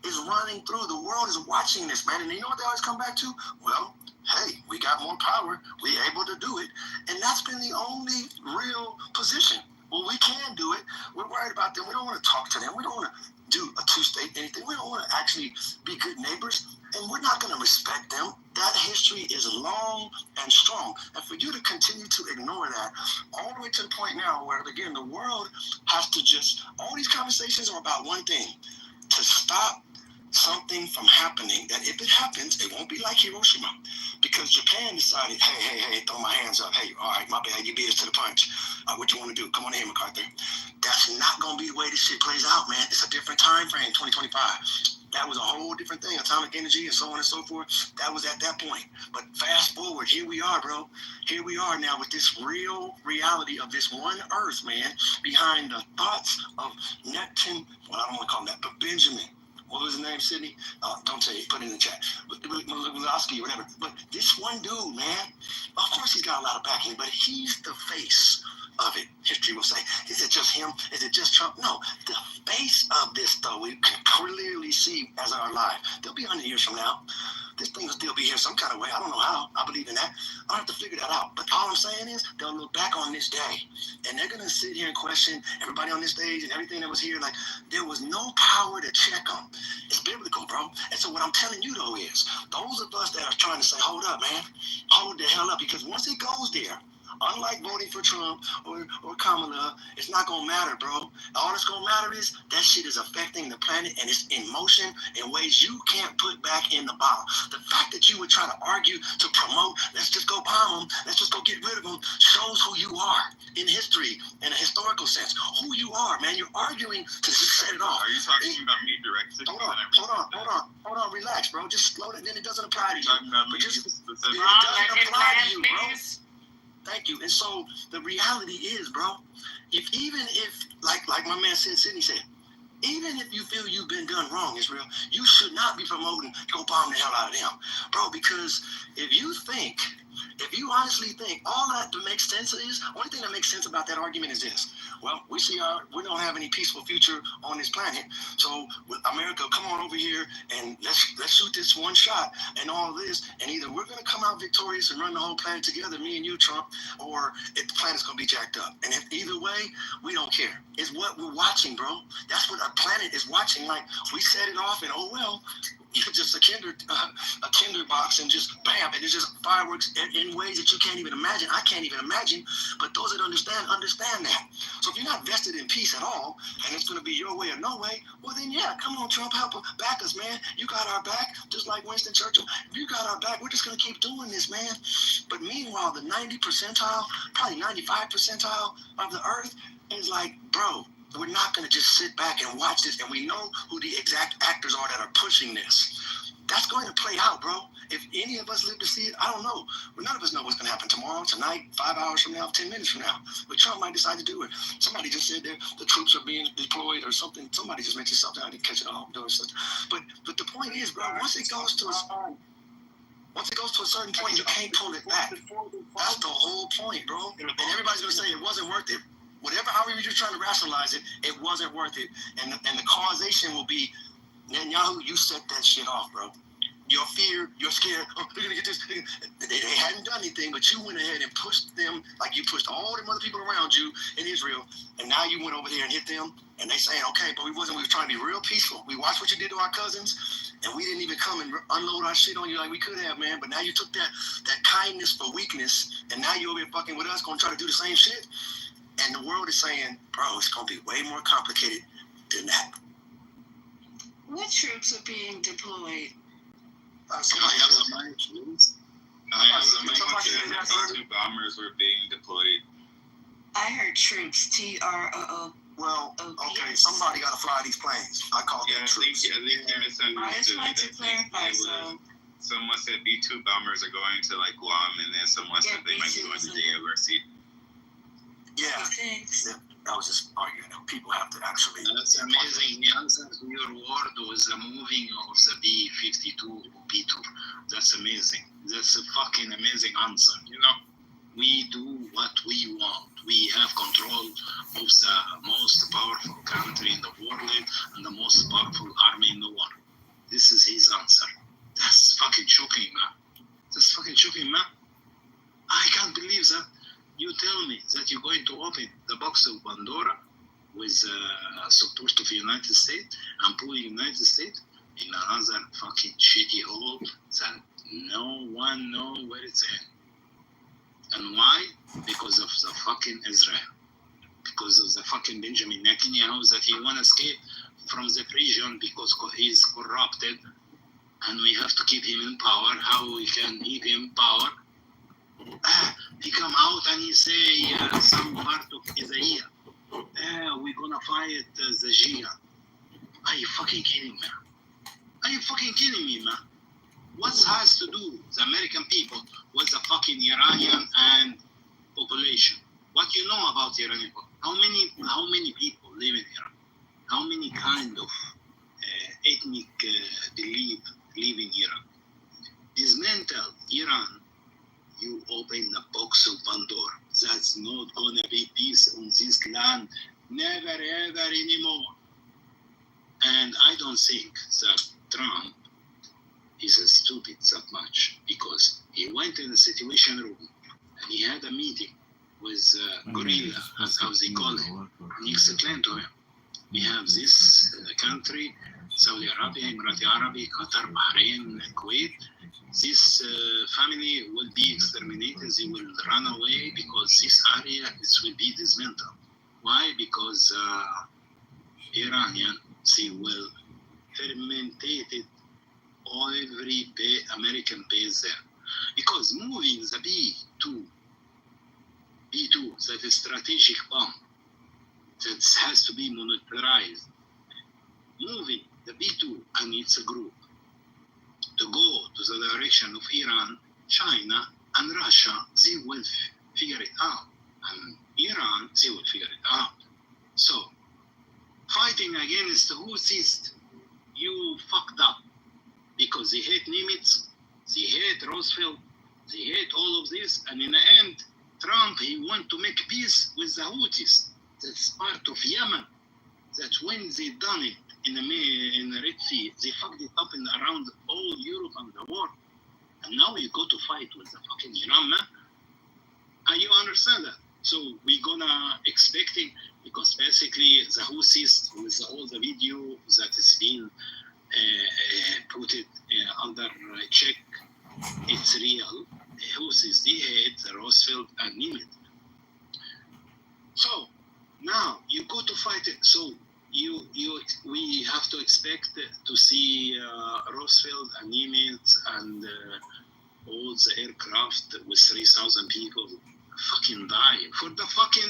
is running through. The world is watching this, man. And you know what they always come back to? Well, hey, we got more power. We're able to do it. And that's been the only real position. Well, we can do it. We're worried about them. We don't want to talk to them. We don't want to do a two-state anything. We don't want to actually be good neighbors. And we're not going to respect them. That history is long and strong. And for you to continue to ignore that all the way to the point now where, again, the world has to just, all these conversations are about one thing, to stop something from happening, that if it happens, it won't be like Hiroshima. Because Japan decided, hey, throw my hands up. Hey, all right, my bad, you beat us to the punch. What you want to do? Come on in, MacArthur. That's not going to be the way this shit plays out, man. It's a different time frame, 2025. That was a whole different thing, atomic energy and so on and so forth. That was at that point. But fast forward, here we are, bro. Here we are now with this real reality of this one earth, man, behind the thoughts of Neptune, well, I don't want to call him that, but Benjamin. What was his name, Sydney? Don't tell you, put it in the chat. Malowski or whatever. But this one dude, man, of course he's got a lot of backing, but he's the face of it. History will say, is it just him? Is it just Trump? No, the face of this, though, we can clearly see as our life. They'll be 100 years from now. This thing will still be here some kind of way. I don't know how. I believe in that. I have to figure that out. But all I'm saying is they'll look back on this day, and they're going to sit here and question everybody on this stage and everything that was here. Like, there was no power to check them. It's biblical, bro. And so what I'm telling you, though, is those of us that are trying to say, hold up, man, hold the hell up, because once it goes there, unlike voting for Trump or Kamala, it's not going to matter, bro. All that's going to matter is that shit is affecting the planet, and it's in motion in ways you can't put back in the bottle. The fact that you would try to argue to promote, let's just go bomb them, let's just go get rid of them, shows who you are in history, in a historical sense. Who you are, man. You're arguing to just set it off. Are you talking about me directly? Hold on, relax, bro. Just slow it, then it doesn't apply to you. Talking about me It doesn't specifically? apply to you, bro. Thank you. And so the reality is, bro, even if, like my man said, Sydney said, even if you feel you've been done wrong, Israel, you should not be promoting, go bomb the hell out of them. Bro, because if you honestly think all that makes sense is, only thing that makes sense about that argument is this. Well, we don't have any peaceful future on this planet. So America, come on over here and let's shoot this one shot and all of this. And either we're going to come out victorious and run the whole planet together, me and you, Trump, or if the planet's going to be jacked up. And if either way, we don't care. It's what we're watching, bro. That's what our planet is watching. Like, we set it off and, oh, well, just a kinder box and just bam, and it's just fireworks in ways that you can't even imagine. I can't even imagine, but those that understand that. So if you're not vested in peace at all, and it's going to be your way or no way, well then yeah, come on, Trump, help back us, man. You got our back, just like Winston Churchill. If you got our back, we're just going to keep doing this, man. But meanwhile, the 90 percentile, probably 95 percentile of the earth is like, bro, we're not going to just sit back and watch this, and we know who the exact actors are that are pushing this. That's going to play out, bro. If any of us live to see it, I don't know. Well, none of us know what's going to happen tomorrow, tonight, 5 hours from now, 10 minutes from now. But Trump might decide to do it. Somebody just said the troops are being deployed or something. Somebody just mentioned something. I didn't catch it all. But the point is, bro, once it goes to a certain point, you can't pull it back. That's the whole point, bro. And everybody's going to say it wasn't worth it. However you're trying to rationalize it, it wasn't worth it. And the causation will be, Netanyahu, you set that shit off, bro. Your fear, you're scared, oh, they're going to get this. They hadn't done anything, but you went ahead and pushed them like you pushed all them other people around you in Israel, and now you went over there and hit them, and they saying, okay, but we were trying to be real peaceful. We watched what you did to our cousins, and we didn't even come and unload our shit on you like we could have, man, but now you took that kindness for weakness, and now you're over here fucking with us, going to try to do the same shit. And the world is saying, bro, it's going to be way more complicated than that. What troops are being deployed? Somebody else of mine, please. Two bombers were being deployed I heard troops. TROO. Well, okay, somebody got to fly these planes. I call them troops. I just wanted to clarify. Someone said B-2 bombers are going to like Guam, and then someone said they might be going to JLRC. Yeah. I was just arguing. People have to actually. That's amazing. The answer to your word was the moving of the B-52 B-2. That's amazing. That's a fucking amazing answer. You know, we do what we want. We have control of the most powerful country in the world and the most powerful army in the world. This is his answer. That's fucking shocking, man. That's fucking shocking, man. I can't believe that. You tell me that you're going to open the box of Pandora with support of the United States and put the United States in another fucking shitty hole that no one knows where it's in. And why? Because of the fucking Israel. Because of the fucking Benjamin Netanyahu that he want to escape from the prison because he's corrupted and we have to keep him in power. How we can keep him in power? He come out and he say some part of Isaiah. We're gonna fight the jihad. Are you fucking kidding me? Are you fucking kidding me, man? What has to do the American people with the fucking Iranian and population? What you know about Iranian people? How many people live in Iran? How many kind of ethnic belief live in Iran? Dismantle Iran. You open the box of Pandora. That's not gonna be peace on this land. Never ever anymore. And I don't think that Trump is stupid that much because he went in the situation room and he had a meeting with Gorilla, as how they call him. And he explained to him, we have this country, Saudi Arabia, Emirati Arabi, Qatar, Bahrain, Kuwait. This family will be exterminated. They will run away because this area will be dismantled. Why? Because Iranian, they will fermentate every American base there. Because moving the B-2, that is strategic bomb, that has to be monitorized. Moving the B-2 and its a group to go to the direction of Iran, China, and Russia, they will figure it out. And Iran, they will figure it out. So, fighting against the Houthis, you fucked up. Because they hate Nimitz, they hate Roosevelt, they hate all of this, and in the end, Trump, he want to make peace with the Houthis. That's part of Yemen. That when they done it in the Red Sea, they fucked it up around all Europe and the world. And now you go to fight with the fucking Iran, man. And you understand that? So we're gonna expecting, because basically the Houthis, with all the video that is being put it under check, it's real. Houthis, they hate the Roosevelt and Nimitz. So now you go to fight it. So we have to expect to see Roosevelt and Nimitz and all the aircraft with 3,000 people fucking die for the fucking